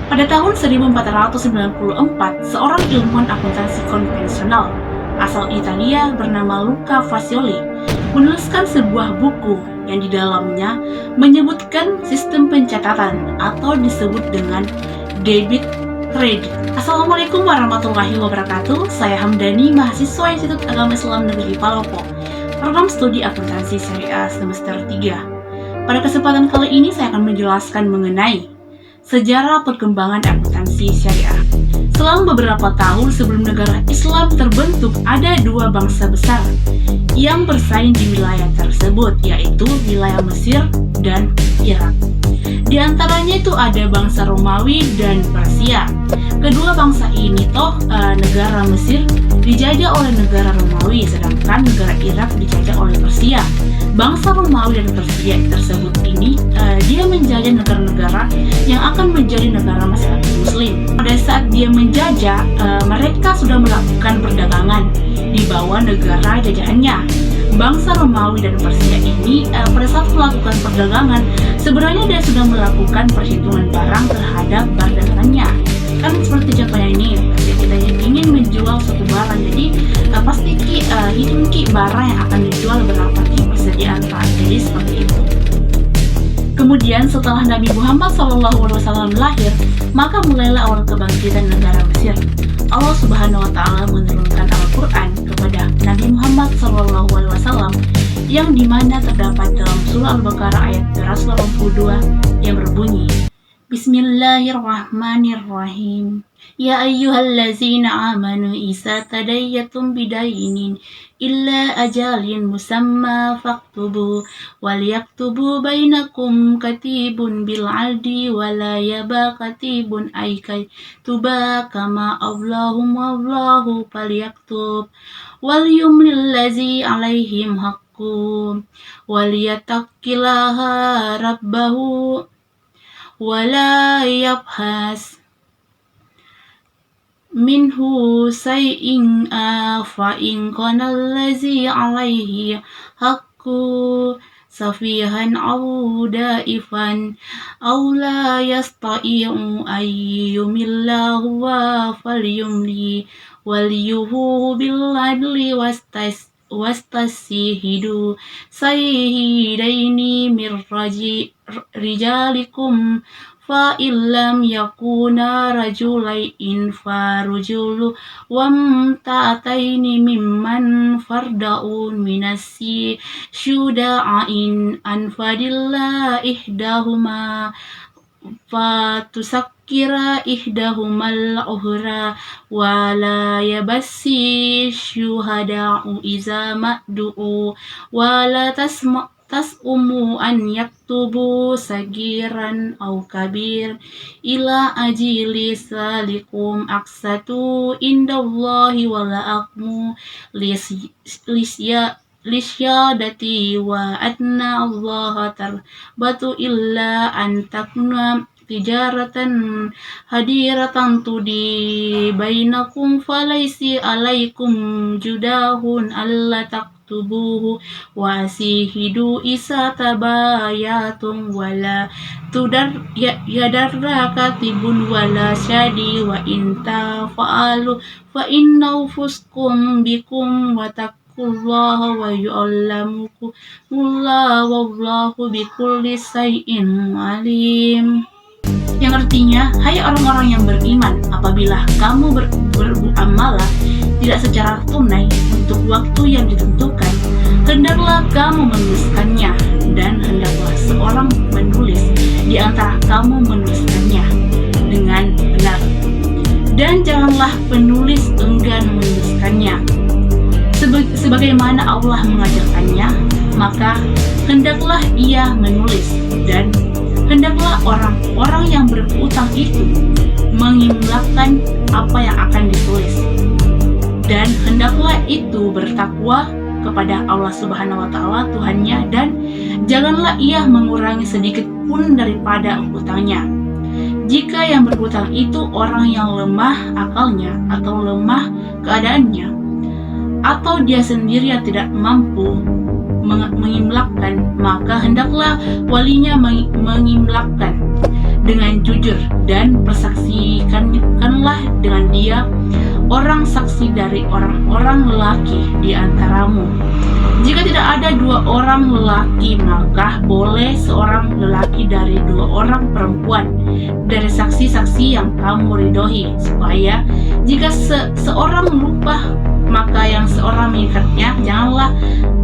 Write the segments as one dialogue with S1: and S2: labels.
S1: Pada tahun 1494, seorang ilmuwan akuntansi konvensional asal Italia bernama Luca Fascioli menuliskan sebuah buku yang di dalamnya menyebutkan sistem pencatatan atau disebut dengan debit credit. Assalamualaikum warahmatullahi wabarakatuh. Saya Hamdani, mahasiswa Institut Agama Islam Negeri Palopo, program studi akuntansi syariah semester 3. Pada kesempatan kali ini saya akan menjelaskan mengenai sejarah perkembangan akuntansi syariah. Selama beberapa tahun sebelum negara Islam terbentuk, ada dua bangsa besar yang bersaing di wilayah tersebut, yaitu wilayah Mesir dan Irak. Di antaranya itu ada bangsa Romawi dan Persia. Kedua bangsa ini negara Mesir dijajah oleh negara Romawi, sedangkan negara Irak dijajah oleh Persia. Bangsa Romawi dan Persia tersebut ini dia menjajah negara-negara yang akan menjadi negara masyarakat Muslim. Pada saat dia menjajah, mereka sudah melakukan perdagangan di bawah negara jajahannya. Bangsa Romawi dan Persia ini pada saat melakukan perdagangan, sebenarnya dia sudah melakukan perhitungan barang terhadap barang dagangannya. Kan seperti contohnya ini, kita ingin menjual suatu barang, jadi pasti hitung barang yang akan dijual berapa persediaan barang, jadi seperti itu. Kemudian setelah Nabi Muhammad SAW lahir, maka mulailah awal kebangkitan negara Mesir. Allah Subhanahu wa Ta'ala menurunkan Al-Quran kepada Nabi Muhammad SAW yang dimana terdapat dalam surah Al-Baqarah ayat 182 yang berbunyi, Bismillahirrahmanirrahim. Ya ayyuhallazina amanu isa tadayyatum bidainin illa ajalin musamma faktubu waliyaktubu bainakum katibun bil'adli wala yaba katibun aikai tuba kama Allahu falyaktub walyumlillazi alaihim haqqum waliyataqillaha rabbahu wala yabhas minhu say'in fa in kana allazi alaihi haqqu safihan aw da'ifan aw la yastati'u ayyumillahu wa falyumli waliyuhu bil adli wastasihidu sayyidaini mir rijalikum fa illam yakuna rajulain farujulu wamta'ataini mimman fardaun minasi syuda'ain anfadillah ihdahuma fatusakira ihdahumal uhra wala yabassi syuhada'u iza ma'du'u wala tas'umu an yaktubu sagiran au kabir ila ajili salikum aksatu indallahi wala akmu lisyadati wa adna Allah tarbatu illa antakna tijaratan hadiratan tudi bainakum falaisi alaikum judahun alla taktubuhu wasihidu isa tabayatum wala yadarra katibun wala syadi wa inta fa'alu fa innahu fuskum bikum wa taqullaha wa yu'allamukumullah wallahu bikulli syai'in alim. Yang artinya, hai orang-orang yang beriman, apabila kamu bermuamalah tidak secara tunai untuk waktu yang ditentukan, hendaklah kamu menuliskannya, dan hendaklah seorang menulis di antara kamu menuliskannya dengan benar. Dan janganlah penulis enggan menuliskannya. Sebagaimana Allah mengajarkannya, maka hendaklah ia menulis, dan hendaklah orang-orang yang berutang itu mengimlakkan apa yang akan ditulis, dan hendaklah itu bertakwa kepada Allah Subhanahu wa Ta'ala Tuhannya, dan janganlah ia mengurangi sedikit pun daripada utangnya. Jika yang berhutang itu orang yang lemah akalnya atau lemah keadaannya, atau dia sendiri yang tidak mampu mengimlakkan, maka hendaklah walinya mengimlakkan. dengan jujur dan persaksikanlah dengan dia orang saksi dari orang-orang lelaki di antaramu. Jika tidak ada 2 orang lelaki, maka boleh seorang lelaki dari 2 orang perempuan dari saksi-saksi yang kamu ridhoi, supaya jika seorang lupa, maka yang seorang mengikatnya.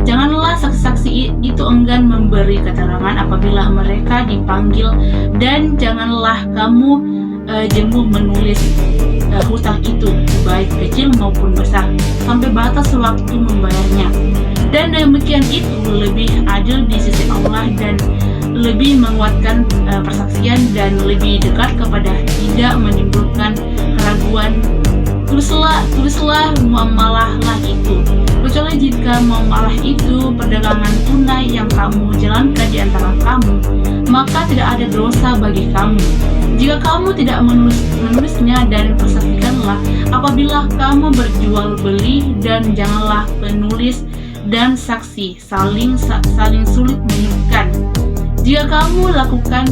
S1: Janganlah saksi-saksi itu enggan memberi keterangan apabila mereka dipanggil, dan janganlah kamu jenuh menulis hutang itu, baik kecil maupun besar, sampai batas waktu membayarnya. Dan demikian itu lebih adil di sisi Allah dan lebih menguatkan persaksian dan lebih dekat kepada tidak menimbulkan keraguan. Tulislah muamalah itu, kecuali jika muamalah itu perdagangan tunai yang kamu jalankan di antara kamu, maka tidak ada dosa bagi kamu. Jika kamu tidak menulisnya, dan persaksikanlah apabila kamu berjual beli, dan janganlah penulis dan saksi saling sulit mengikat. Jika kamu lakukan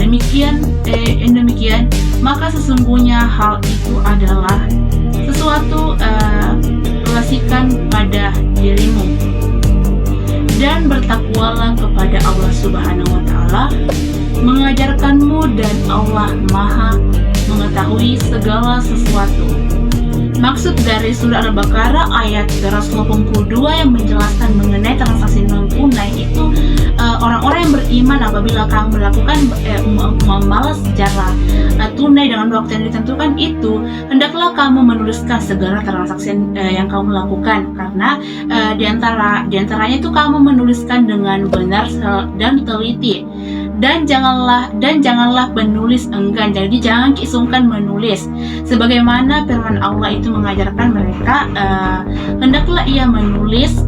S1: demikian, maka sesungguhnya hal itu adalah sesuatu relasikan pada dirimu. Dan bertakwalah kepada Allah Subhanahu wa Ta'ala, mengajarkanmu, dan Allah Maha mengetahui segala sesuatu. Maksud dari surah Al-Baqarah ayat 182 yang menjelaskan mengenai transaksi non tunai itu, orang-orang yang beriman apabila kamu melakukan muamalah secara tunai dengan waktu yang ditentukan itu, hendaklah kamu menuliskan segala transaksi yang kamu lakukan, karena diantaranya itu kamu menuliskan dengan benar dan teliti. Dan janganlah penulis enggan. Jadi jangan sungkan menulis, sebagaimana firman Allah itu mengajarkan mereka, hendaklah ia menulis,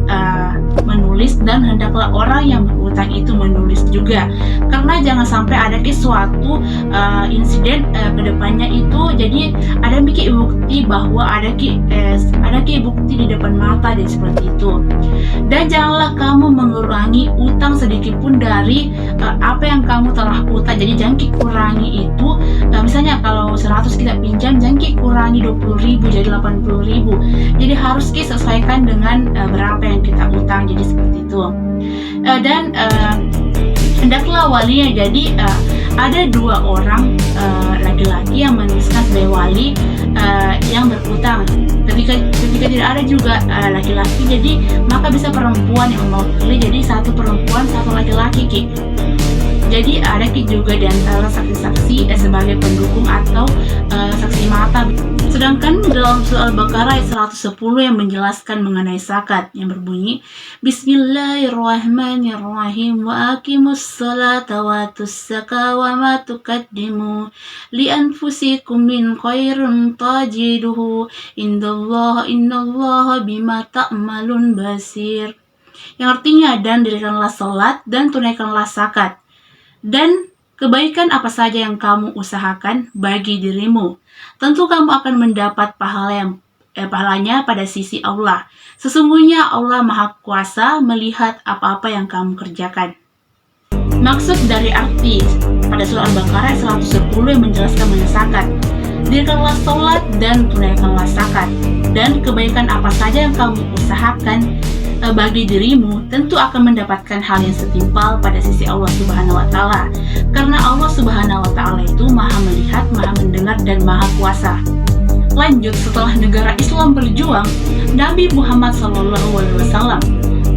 S1: dan hendaklah orang yang berutang itu menulis juga, karena jangan sampai ada suatu insiden kedepannya itu, jadi ada bukti bahwa ada bukti di depan mata, dan seperti itu. Dan janganlah kamu mengurangi utang sedikit pun dari apa yang kamu telah utang. Jadi jangan kurangi itu, misalnya kalau 100 kita pinjam, jangan kurangi 20.000 jadi 80.000. Jadi harus sesuaikan dengan berapa yang kita utang, jadi seperti itu. Dan hendaklah walinya, jadi ada 2 orang laki-laki yang menuliskan sebagai wali yang berutang. Ketika tidak ada juga laki-laki, jadi maka bisa perempuan yang mewakili, jadi 1 perempuan 1 laki-laki. Jadi ada juga di antara saksi-saksi sebagai pendukung atau saksi mata. Sedangkan dalam surah Al-Baqarah ayat 110 yang menjelaskan mengenai zakat yang berbunyi, Bismillahirrahmanirrahim, wa aqimus salata wa tussaka wa ma tuqaddimu li anfusikum min khairin tajiduhu innallaha bima ta'malun basir. Yang artinya, dan dirikanlah salat dan tunaikanlah zakat, dan kebaikan apa saja yang kamu usahakan bagi dirimu, tentu kamu akan mendapat pahalanya pada sisi Allah. Sesungguhnya Allah Maha Kuasa melihat apa-apa yang kamu kerjakan. Maksud dari arti pada surah Al-Baqarah 110 yang menjelaskan mengenai zakat, dirikanlah sholat dan tunaikanlah zakat, dan kebaikan apa saja yang kamu usahakan bagi dirimu, tentu akan mendapatkan hal yang setimpal pada sisi Allah Subhanahu wa Ta'ala, karena Allah Subhanahu wa Ta'ala itu Maha melihat, Maha mendengar, dan Maha Kuasa. Lanjut, setelah negara Islam berjuang, Nabi Muhammad SAW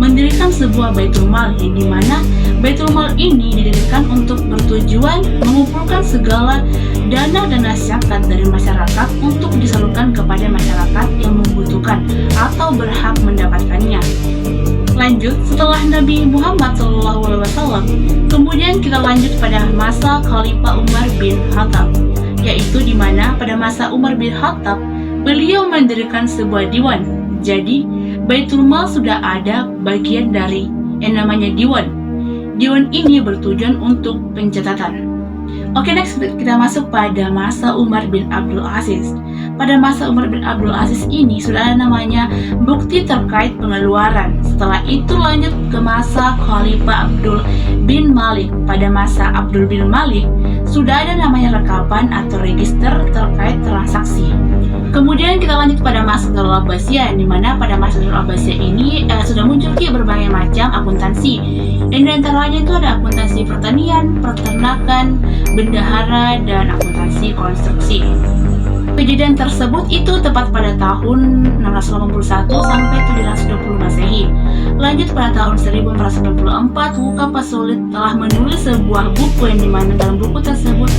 S1: mendirikan sebuah Baitul Mal, yang dimana Baitul Mal ini didirikan untuk bertujuan mengumpulkan segala dana zakat dari masyarakat untuk disalurkan kepada masyarakat yang membutuhkan atau berhak mendapatkannya. Lanjut, setelah Nabi Muhammad SAW, kemudian kita lanjut pada masa Khalifah Umar bin Khattab, yaitu di mana pada masa Umar bin Khattab beliau mendirikan sebuah diwan. Jadi Baitul Mal sudah ada bagian dari yang namanya diwan. Diwan ini bertujuan untuk pencatatan. Oke, next kita masuk pada masa Umar bin Abdul Aziz. Pada masa Umar bin Abdul Aziz ini sudah ada namanya bukti terkait pengeluaran. Setelah itu lanjut ke masa Khalifah Abdul bin Malik. Pada masa Abdul bin Malik sudah ada namanya rekapan atau register terkait transaksi. Kemudian kita lanjut pada masa Darul Abbasiyah, di mana pada masa Darul Abbasiyah ini sudah muncul berbagai macam akuntansi. Dan di antaranya itu ada akuntansi pertanian, peternakan, bendahara, dan akuntansi konstruksi. Kejadian tersebut itu tepat pada tahun 681 sampai 720 Masehi. Lanjut pada tahun 1494, Luca Pacioli telah menulis sebuah buku yang dimana dalam buku tersebut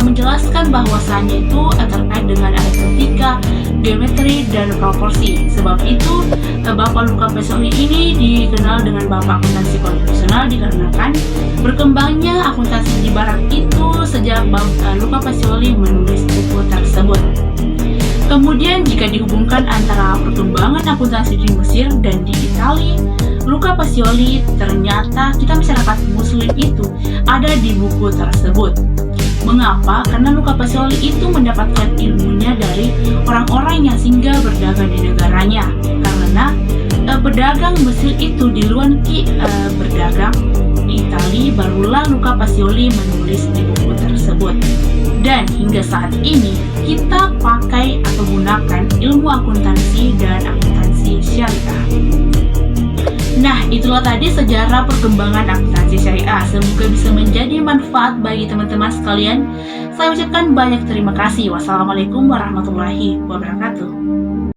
S1: menjelaskan bahwasannya itu terkait dengan aritmetika, geometri, dan proporsi. Sebab itu, Bapak Luca Pacioli ini dikenal dengan Bapak Akuntansi Konvensional dikarenakan berkembangnya akuntansi di Barat itu sejak Luca Pacioli menulis buku tersebut. Kemudian jika dihubungkan antara perkembangan akuntansi di Mesir dan di Italia, Luca Pacioli ternyata kita masyarakat Muslim itu ada di buku tersebut. Mengapa? Karena Luca Pacioli itu mendapatkan ilmunya dari orang-orang yang singgah berdagang di negaranya. Karena pedagang Mesir itu di luar berdagang di Italia, barulah Luca Pacioli menulis di buku tersebut. Dan hingga saat ini kita pakai atau gunakan ilmu akuntansi dan akuntansi syariah. Nah, itulah tadi sejarah perkembangan akuntansi syariah. Semoga bisa menjadi manfaat bagi teman-teman sekalian. Saya ucapkan banyak terima kasih. Wassalamualaikum warahmatullahi wabarakatuh.